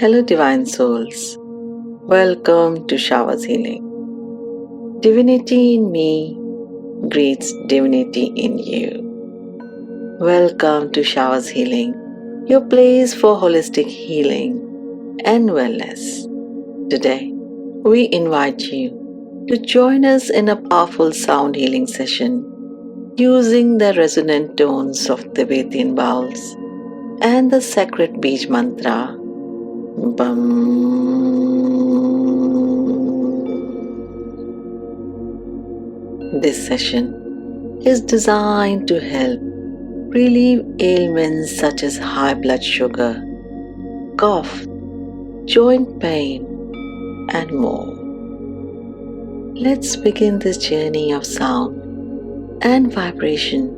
Hello, Divine Souls. Welcome to Showers Healing. Divinity in me greets divinity in you. Welcome to Showers Healing, your place for holistic healing and wellness. Today, we invite you to join us in a powerful sound healing session using the resonant tones of Tibetan bowls and the sacred Beej Mantra Bumm. This session is designed to help relieve ailments such as high blood sugar, cough, joint pain, and more. Let's begin this journey of sound and vibration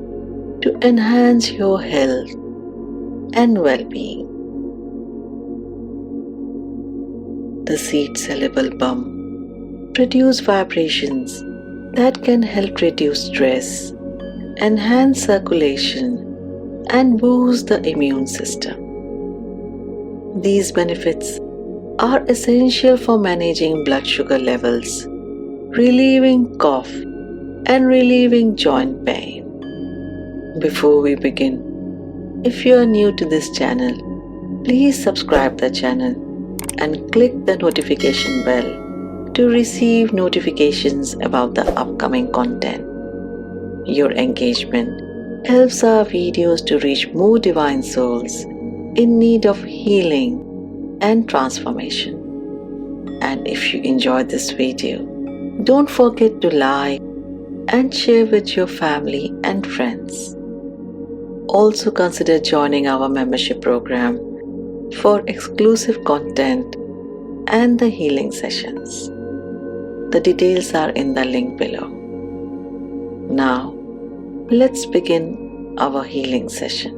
to enhance your health and well-being. The seed-soluble bumm produce vibrations that can help reduce stress, enhance circulation, and boost the immune system. These benefits are essential for managing blood sugar levels, relieving cough, and relieving joint pain. Before we begin, if you are new to this channel, please subscribe the channel and click the notification bell to receive notifications about the upcoming content. Your engagement helps our videos to reach more divine souls in need of healing and transformation. And if you enjoyed this video, don't forget to like and share with your family and friends. Also consider joining our membership program for exclusive content and the healing sessions. The details are in the link below. Now, let's begin our healing session.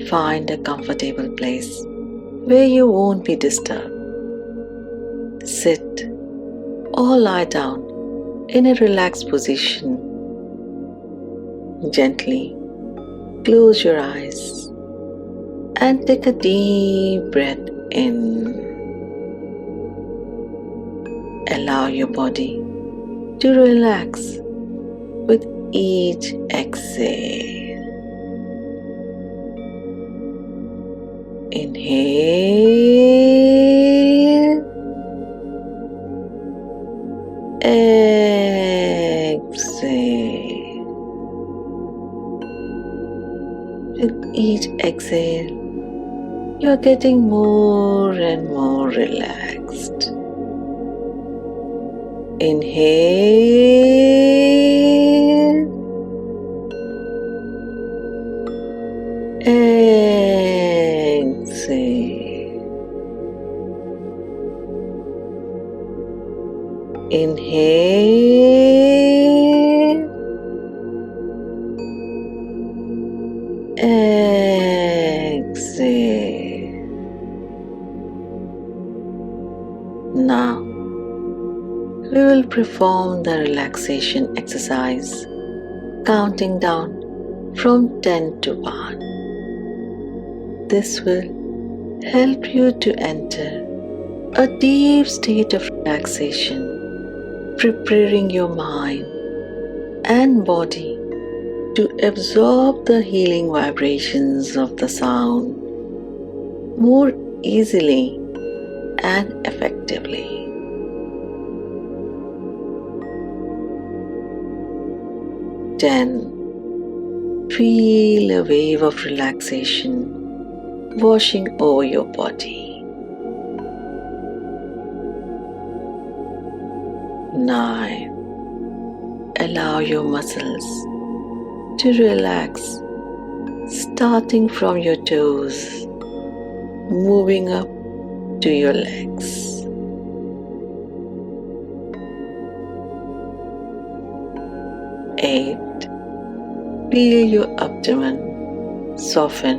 Find a comfortable place where you won't be disturbed. Sit or lie down in a relaxed position. Gently close your eyes and take a deep breath in. Allow your body to relax with each exhale. Inhale, exhale. With each exhale, you're getting more and more relaxed. Inhale, exhale. Inhale, exhale. Now, we will perform the relaxation exercise, counting down from 10 to 1. This will help you to enter a deep state of relaxation, preparing your mind and body to absorb the healing vibrations of the sound more easily and effectively. 10. Feel a wave of relaxation washing over your body. 9. Allow your muscles to relax, starting from your toes, moving up to your legs. 8. Feel your abdomen soften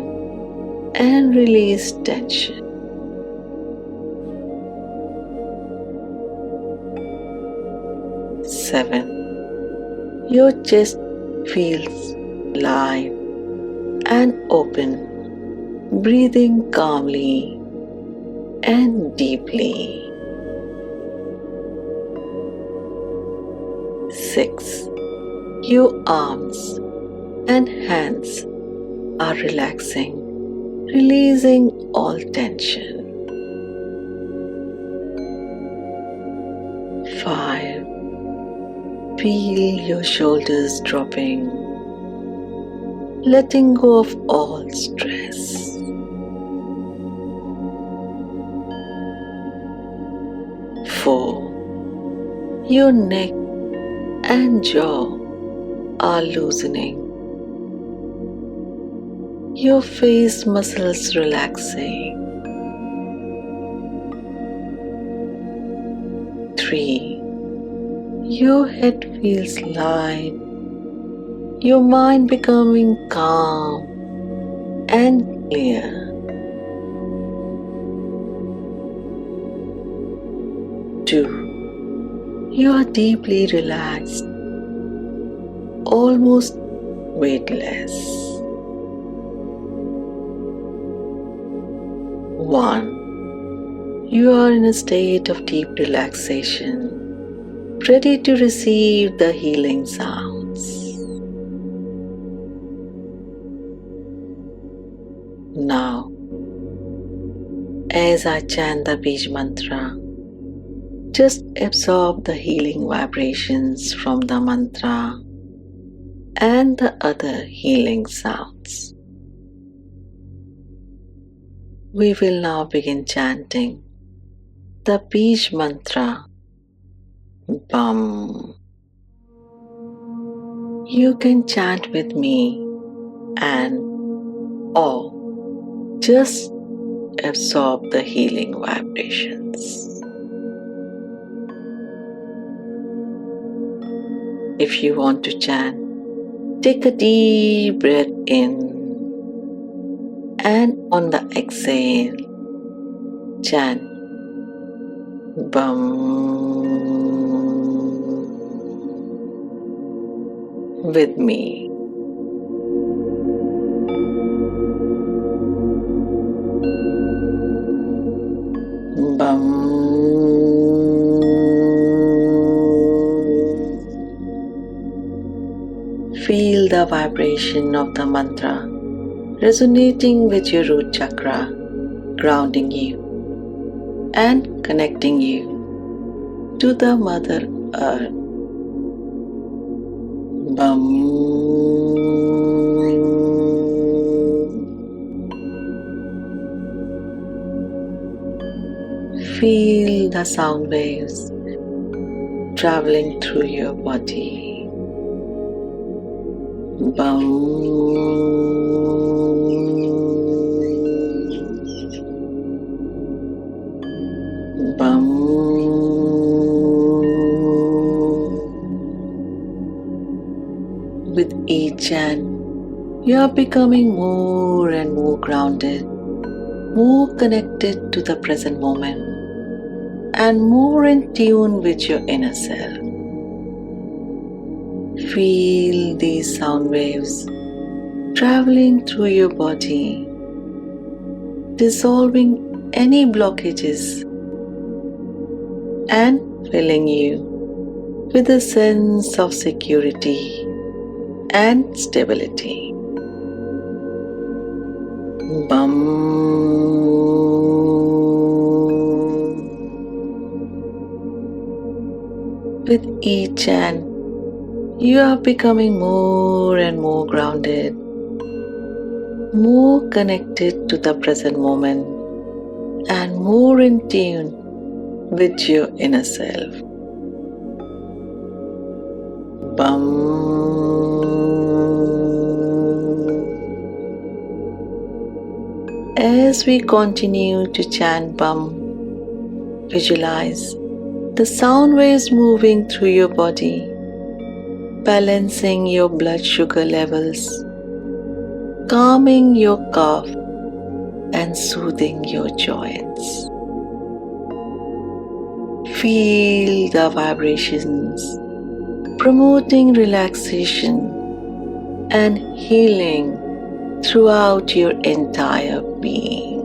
and release tension. 7. Your chest feels light and open breathing calmly and deeply. 6. Your arms and hands are relaxing, releasing all tension. 5. Feel your shoulders dropping, letting go of all stress. 4. Your neck and jaw are loosening, your face muscles relaxing. 3. Your head feels light, your mind becoming calm and clear. 2. You are deeply relaxed, almost weightless. 1. You are in a state of deep relaxation, ready to receive the healing sounds. Now, as I chant the Beej Mantra, just absorb the healing vibrations from the mantra and the other healing sounds. We will now begin chanting the Beej Mantra Bumm. You can chant with me and or just absorb the healing vibrations. If you want to chant, take a deep breath in and on the exhale, chant Bumm with me. Bumm. Feel the vibration of the mantra resonating with your root chakra, grounding you and connecting you to the Mother Earth. Bumm. Feel the sound waves traveling through your body. Bumm. Bumm. With each chant, you are becoming more and more grounded, more connected to the present moment, and more in tune with your inner self. Feel these sound waves traveling through your body, dissolving any blockages and filling you with a sense of security and stability. Bumm. With each chant, you are becoming more and more grounded, more connected to the present moment, and more in tune with your inner self. Bumm. As we continue to chant Bumm, visualize the sound waves moving through your body, balancing your blood sugar levels, calming your cough, and soothing your joints. Feel the vibrations, promoting relaxation and healing throughout your entire being.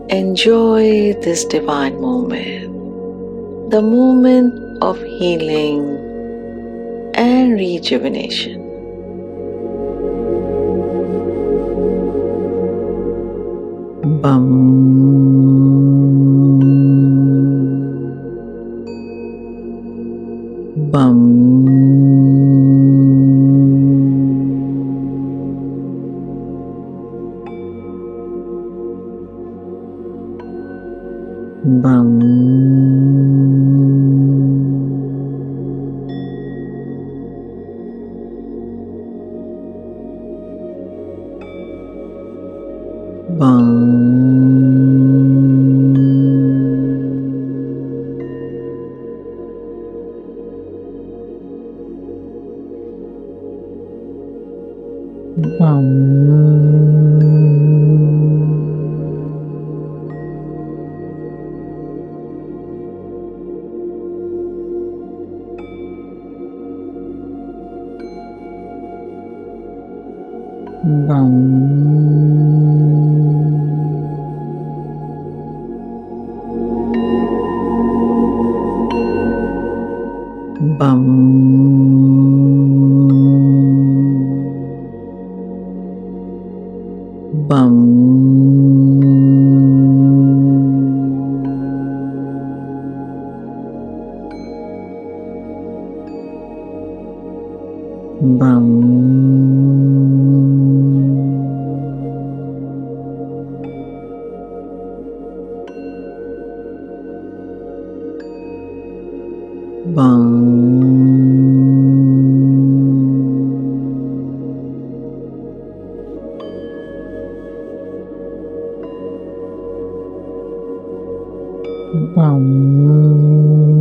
Enjoy this divine moment, the moment of healing and rejuvenation. Bumm, bumm, bumm, bumm, bumm, bumm,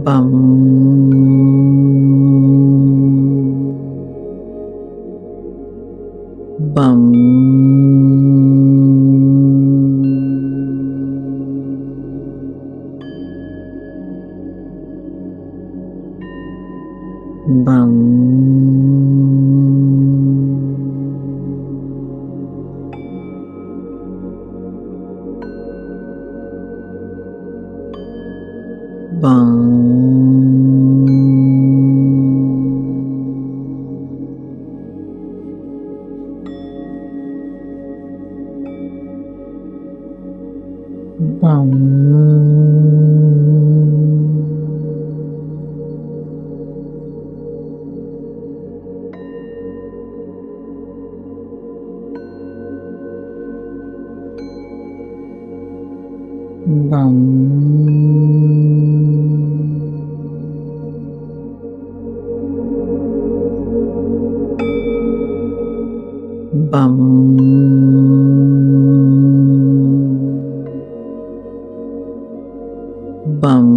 bumm, bumm, Bum. Bum. Bum. Bum.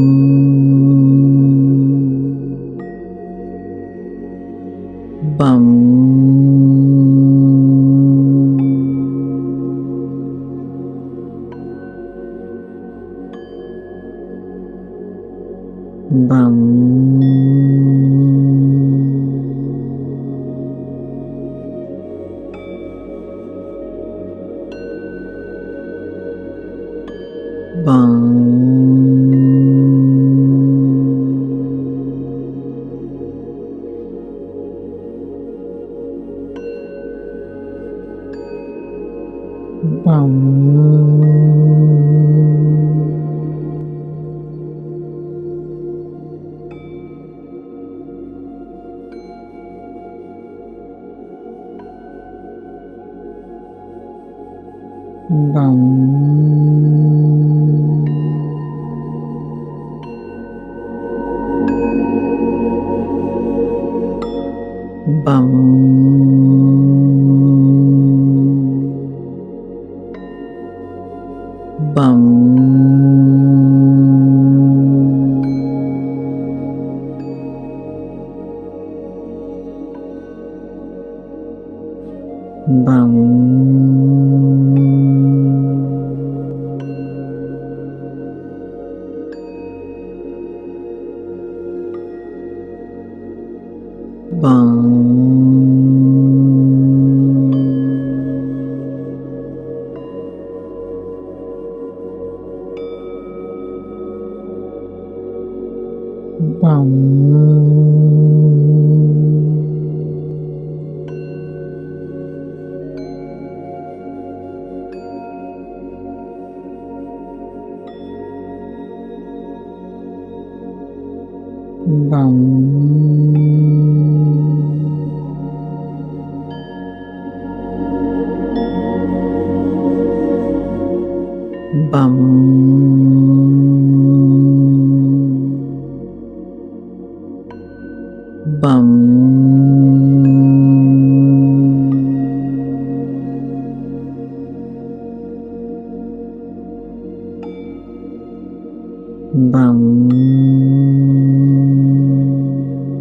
Bum. Bum. Bum.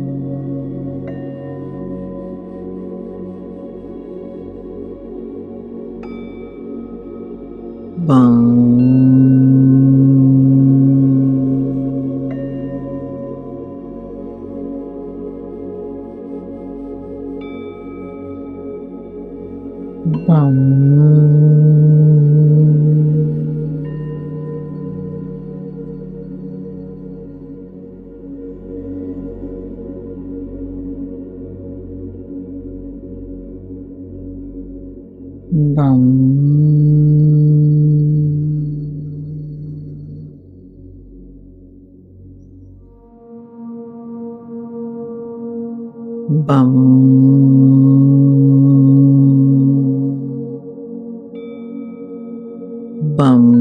Bum. Bum. bumm,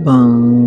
bumm,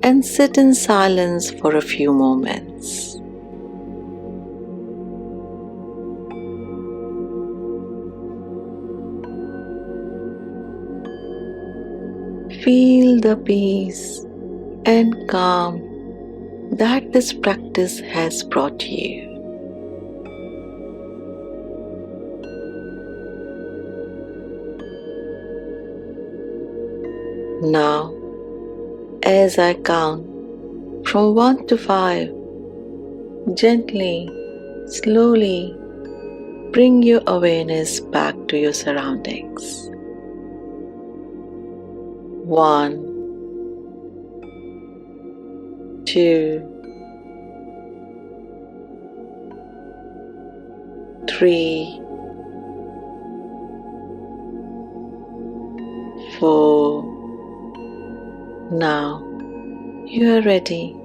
and sit in silence for a few moments. Feel the peace and calm that this practice has brought you. Now, as I count from 1 to 5, gently, slowly bring your awareness back to your surroundings. 1, 2, 3, 4. Now you are ready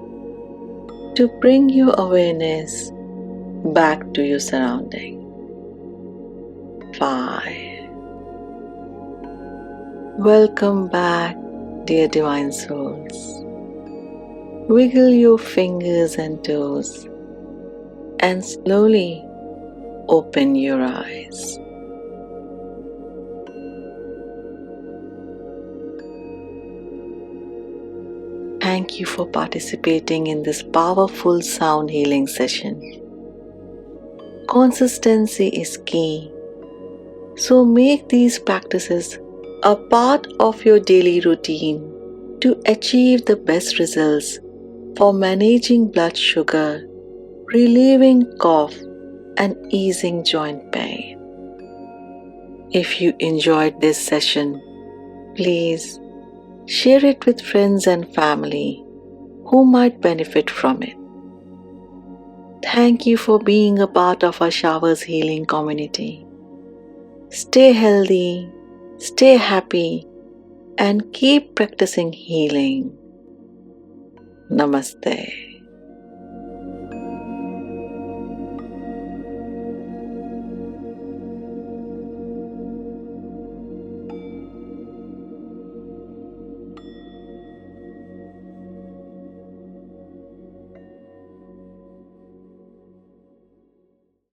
to bring your awareness back to your surrounding. 5. Welcome back, dear Divine Souls. Wiggle your fingers and toes and slowly open your eyes. Thank you for participating in this powerful sound healing session. Consistency is key, so make these practices a part of your daily routine to achieve the best results for managing blood sugar, relieving cough, and easing joint pain. If you enjoyed this session, please share it with friends and family who might benefit from it. Thank you for being a part of our Showers Healing community. Stay healthy, stay happy, and keep practicing healing. Namaste.